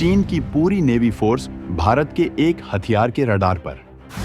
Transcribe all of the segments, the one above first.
चीन की पूरी नेवी फोर्स भारत के एक हथियार के रडार पर।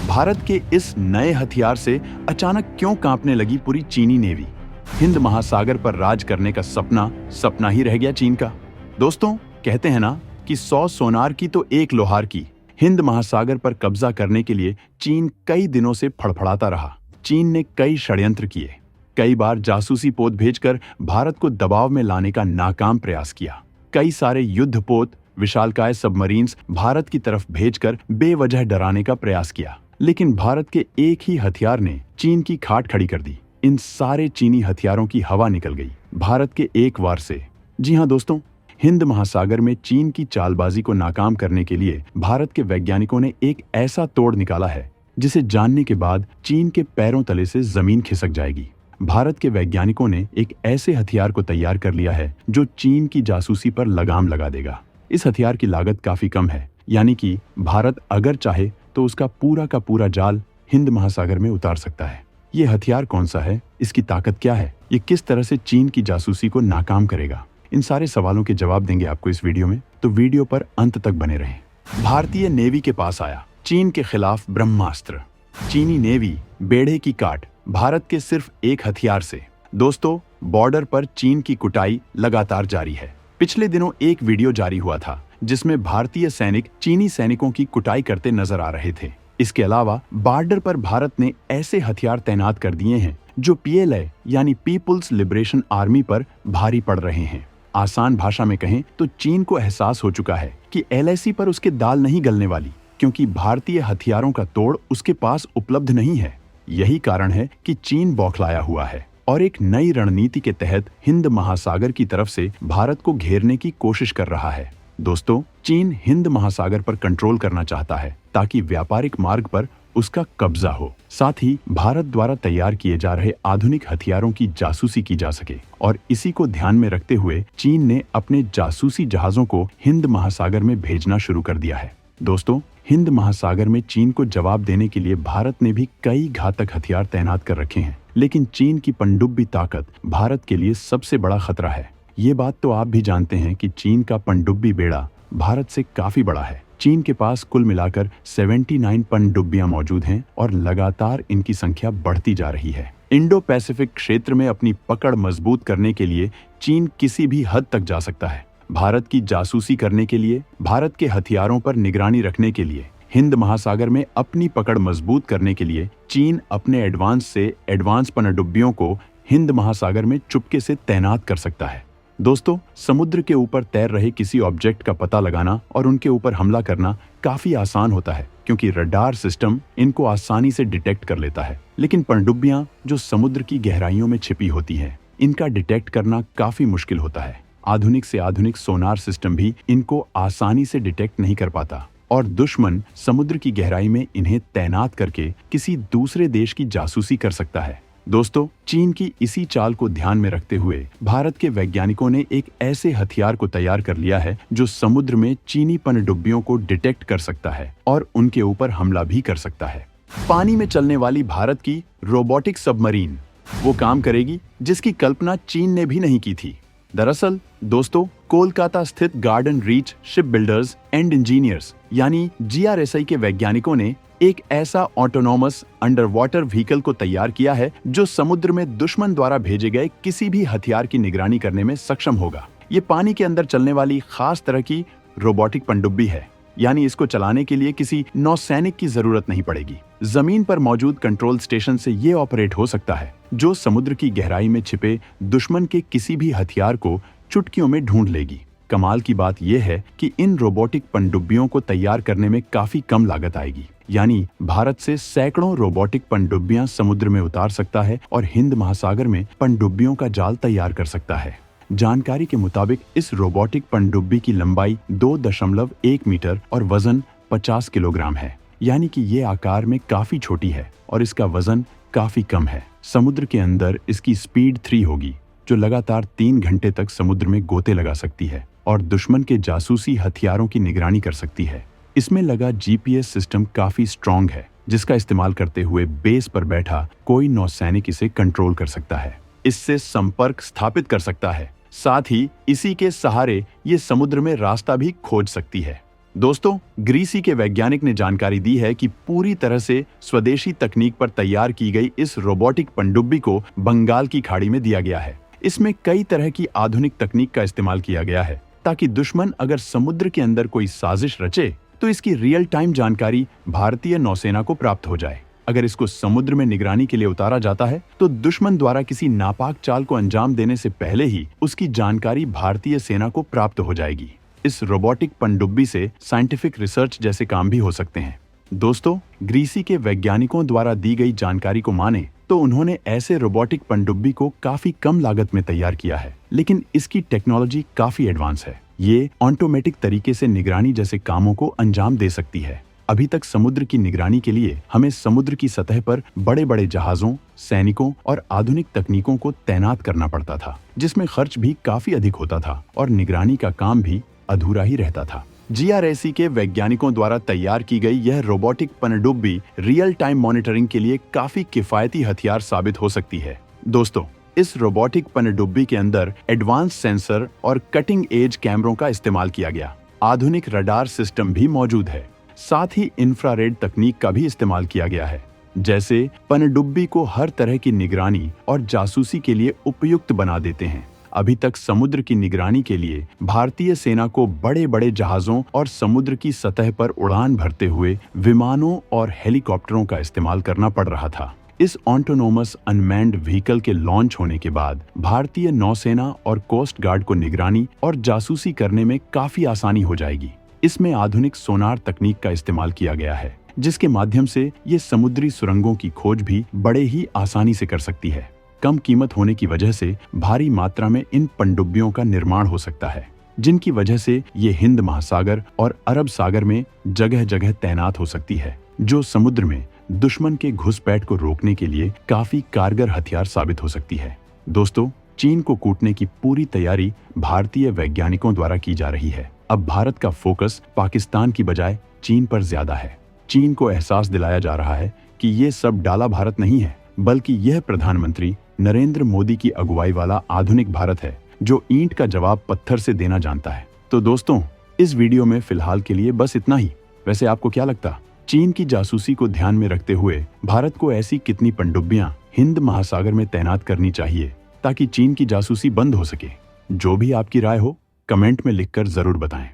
भारत के इस नए हथियार से अचानक क्यों कांपने लगी पूरी चीनी नेवी? हिंद महासागर पर राज करने का सपना सपना ही रह गया चीन का। दोस्तों, कहते हैं ना कि 100 सोनार की तो एक लोहार की। हिंद महासागर पर कब्जा करने के लिए चीन कई दिनों से फड़फड़ाता रहा। चीन ने कई षड्यंत्र किए, कई बार जासूसी पोत भेजकर भारत को दबाव में लाने का नाकाम प्रयास किया। कई सारे युद्धपोत, विशालकाय सबमरीन्स भारत की तरफ भेजकर बेवजह डराने का प्रयास किया, लेकिन भारत के एक ही हथियार ने चीन की खाट खड़ी कर दी। इन सारे चीनी हथियारों की हवा निकल गई भारत के एक वार से। जी हाँ दोस्तों, हिंद महासागर में चीन की चालबाजी को नाकाम करने के लिए भारत के वैज्ञानिकों ने एक ऐसा तोड़ निकाला है जिसे जानने के बाद चीन के पैरों तले से जमीन खिसक जाएगी। भारत के वैज्ञानिकों ने एक ऐसे हथियार को तैयार कर लिया है जो चीन की जासूसी पर लगाम लगा देगा। इस हथियार की लागत काफी कम है, यानी कि भारत अगर चाहे तो उसका पूरा का पूरा जाल हिंद महासागर में उतार सकता है। ये हथियार कौन सा है, इसकी ताकत क्या है, ये किस तरह से चीन की जासूसी को नाकाम करेगा, इन सारे सवालों के जवाब देंगे आपको इस वीडियो में, तो वीडियो पर अंत तक बने रहें। भारतीय नेवी के पास आया चीन के खिलाफ ब्रह्मास्त्र। चीनी नेवी बेड़े की काट भारत के सिर्फ एक हथियार से। दोस्तों, बॉर्डर पर चीन की कुटाई लगातार जारी है। पिछले दिनों एक वीडियो जारी हुआ था जिसमें भारतीय सैनिक चीनी सैनिकों की कुटाई करते नजर आ रहे थे। इसके अलावा बॉर्डर पर भारत ने ऐसे हथियार तैनात कर दिए हैं जो PLA यानी पीपुल्स लिबरेशन आर्मी पर भारी पड़ रहे हैं। आसान भाषा में कहें तो चीन को एहसास हो चुका है कि LAC पर उसके दाल नहीं गलने वाली, क्योंकि भारतीय हथियारों का तोड़ उसके पास उपलब्ध नहीं है। यही कारण है कि चीन बौखलाया हुआ है और एक नई रणनीति के तहत हिंद महासागर की तरफ से भारत को घेरने की कोशिश कर रहा है। दोस्तों, चीन हिंद महासागर पर कंट्रोल करना चाहता है ताकि व्यापारिक मार्ग पर उसका कब्जा हो। साथ ही भारत द्वारा तैयार किए जा रहे आधुनिक हथियारों की जासूसी की जा सके, और इसी को ध्यान में रखते हुए चीन ने अपने जासूसी जहाजों को हिंद महासागर में भेजना शुरू कर दिया है। दोस्तों, हिंद महासागर में चीन को जवाब देने के लिए भारत ने भी कई घातक हथियार तैनात कर रखे हैं, लेकिन चीन की पनडुब्बी ताकत भारत के लिए सबसे बड़ा खतरा है। ये बात तो आप भी जानते हैं कि चीन का पनडुब्बी बेड़ा भारत से काफी बड़ा है। चीन के पास कुल मिलाकर 79 पनडुब्बियां मौजूद हैं और लगातार इनकी संख्या बढ़ती जा रही है। इंडो पैसिफिक क्षेत्र में अपनी पकड़ मजबूत करने के लिए चीन किसी भी हद तक जा सकता है। भारत की जासूसी करने के लिए, भारत के हथियारों पर निगरानी रखने के लिए, हिंद महासागर में अपनी पकड़ मजबूत करने के लिए चीन अपने एडवांस से एडवांस पनडुब्बियों को हिंद महासागर में चुपके से तैनात कर सकता है। दोस्तों, समुद्र के ऊपर तैर रहे किसी ऑब्जेक्ट का पता लगाना और उनके ऊपर हमला करना काफी आसान होता है, क्योंकि रडार सिस्टम इनको आसानी से डिटेक्ट कर लेता है। लेकिन पनडुब्बियां जो समुद्र की गहराइयों में छिपी होती हैं, इनका डिटेक्ट करना काफी मुश्किल होता है। आधुनिक से आधुनिक सोनार सिस्टम भी इनको आसानी से डिटेक्ट नहीं कर पाता, और दुश्मन समुद्र की गहराई में इन्हें तैनात करके किसी दूसरे देश की जासूसी कर सकता है। दोस्तों, चीन की इसी चाल को ध्यान में रखते हुए भारत के वैज्ञानिकों ने एक ऐसे हथियार को तैयार कर लिया है जो समुद्र में चीनी पनडुब्बियों को डिटेक्ट कर सकता है और उनके ऊपर हमला भी कर सकता है। पानी में चलने वाली भारत की रोबोटिक सबमरीन वो काम करेगी जिसकी कल्पना चीन ने भी नहीं की थी। दरअसल दोस्तों, कोलकाता स्थित garden reach ship builders and engineers यानी GRSI के वैज्ञानिकों ने एक ऐसा ऑटोनॉमस अंडर वाटर व्हीकल को तैयार किया है जो समुद्र में दुश्मन द्वारा भेजे गए किसी भी हथियार की निगरानी करने में सक्षम होगा। ये पानी के अंदर चलने वाली खास तरह की रोबोटिक पनडुब्बी है, यानी इसको चलाने के लिए किसी नौसैनिक की जरूरत नहीं पड़ेगी। जमीन पर मौजूद कंट्रोल स्टेशन से ये ऑपरेट हो सकता है, जो समुद्र की गहराई में छिपे दुश्मन के किसी भी हथियार को चुटकियों में ढूंढ लेगी। कमाल की बात यह है कि इन रोबोटिक पनडुब्बियों को तैयार करने में काफी कम लागत आएगी, यानी भारत से सैकड़ों रोबोटिक पनडुब्बियां समुद्र में उतार सकता है और हिंद महासागर में पनडुब्बियों का जाल तैयार कर सकता है। जानकारी के मुताबिक इस रोबोटिक पनडुब्बी की लंबाई 2.1 मीटर और वजन 50 किलोग्राम है, यानी कि ये आकार में काफी छोटी है और इसका वजन काफी कम है। समुद्र के अंदर इसकी स्पीड 3 होगी, जो लगातार 3 घंटे तक समुद्र में गोते लगा सकती है और दुश्मन के जासूसी हथियारों की निगरानी कर सकती है। इसमें लगा GPS सिस्टम काफी स्ट्रॉन्ग है, जिसका इस्तेमाल करते हुए बेस पर बैठा कोई नौसैनिक इसे कंट्रोल कर सकता है, इससे संपर्क स्थापित कर सकता है साथ ही इसी के सहारे ये समुद्र में रास्ता भी खोज सकती है। दोस्तों, ग्रीसी के वैज्ञानिक ने जानकारी दी है कि पूरी तरह से स्वदेशी तकनीक पर तैयार की गई इस रोबोटिक पनडुब्बी को बंगाल की खाड़ी में दिया गया है। इसमें कई तरह की आधुनिक तकनीक का इस्तेमाल किया गया है ताकि दुश्मन अगर समुद्र के अंदर कोई साजिश रचे तो इसकी रियल टाइम जानकारी भारतीय नौसेना को प्राप्त हो जाए। अगर इसको समुद्र में निगरानी के लिए उतारा जाता है तो दुश्मन द्वारा किसी नापाक चाल को अंजाम देने से पहले ही उसकी जानकारी भारतीय सेना को प्राप्त हो जाएगी। इस रोबोटिक पनडुब्बी से साइंटिफिक रिसर्च जैसे काम भी हो सकते हैं। दोस्तों, ग्रीसी के वैज्ञानिकों द्वारा दी गई जानकारी को माने तो उन्होंने ऐसे रोबोटिक पनडुब्बी को काफी कम लागत में तैयार किया है, लेकिन इसकी टेक्नोलॉजी काफी एडवांस है। ये ऑटोमेटिक तरीके से निगरानी जैसे कामों को अंजाम दे सकती है। अभी तक समुद्र की निगरानी के लिए हमें समुद्र की सतह पर बड़े बड़े जहाजों, सैनिकों और आधुनिक तकनीकों को तैनात करना पड़ता था, जिसमें खर्च भी काफी अधिक होता था और निगरानी का काम भी अधूरा ही रहता था। जीआरएसी के वैज्ञानिकों द्वारा तैयार की गई यह रोबोटिक पनडुब्बी रियल टाइम मॉनिटरिंग के लिए काफी किफायती हथियार साबित हो सकती है। दोस्तों, इस रोबोटिक पनडुब्बी के अंदर एडवांस सेंसर और कटिंग एज कैमरों का इस्तेमाल किया गया। आधुनिक रडार सिस्टम भी मौजूद है। साथ ही इंफ्रारेड तकनीक का भी इस्तेमाल किया गया है, जैसे पनडुब्बी को हर तरह की निगरानी और जासूसी के लिए उपयुक्त बना देते हैं। अभी तक समुद्र की निगरानी के लिए भारतीय सेना को बड़े बड़े जहाजों और समुद्र की सतह पर उड़ान भरते हुए विमानों और हेलीकॉप्टरों का इस्तेमाल करना पड़ रहा था। इस ऑटोनोमस अनमैन्ड व्हीकल के लॉन्च होने के बाद भारतीय नौसेना और कोस्ट गार्ड को निगरानी और जासूसी करने में काफी आसानी हो जाएगी। इसमें आधुनिक सोनार तकनीक का इस्तेमाल किया गया है, जिसके माध्यम से ये समुद्री सुरंगों की खोज भी बड़े ही आसानी से कर सकती है। कम कीमत होने की वजह से भारी मात्रा में इन पनडुब्बियों का निर्माण हो सकता है, जिनकी वजह से ये हिंद महासागर और अरब सागर में जगह जगह तैनात हो सकती है, जो समुद्र में दुश्मन के घुसपैठ को रोकने के लिए काफी कारगर हथियार साबित हो सकती है। दोस्तों, चीन को कूटने की पूरी तैयारी भारतीय वैज्ञानिकों द्वारा की जा रही है। अब भारत का फोकस पाकिस्तान की बजाय चीन पर ज्यादा है। चीन को एहसास दिलाया जा रहा है कि ये सब डाला भारत नहीं है, बल्कि यह प्रधानमंत्री नरेंद्र मोदी की अगुवाई वाला आधुनिक भारत है, जो ईंट का जवाब पत्थर से देना जानता है। तो दोस्तों, इस वीडियो में फिलहाल के लिए बस इतना ही। वैसे आपको क्या लगता, चीन की जासूसी को ध्यान में रखते हुए भारत को ऐसी कितनी पनडुब्बियां हिंद महासागर में तैनात करनी चाहिए ताकि चीन की जासूसी बंद हो सके? जो भी आपकी राय हो, कमेंट में लिखकर जरूर बताएं।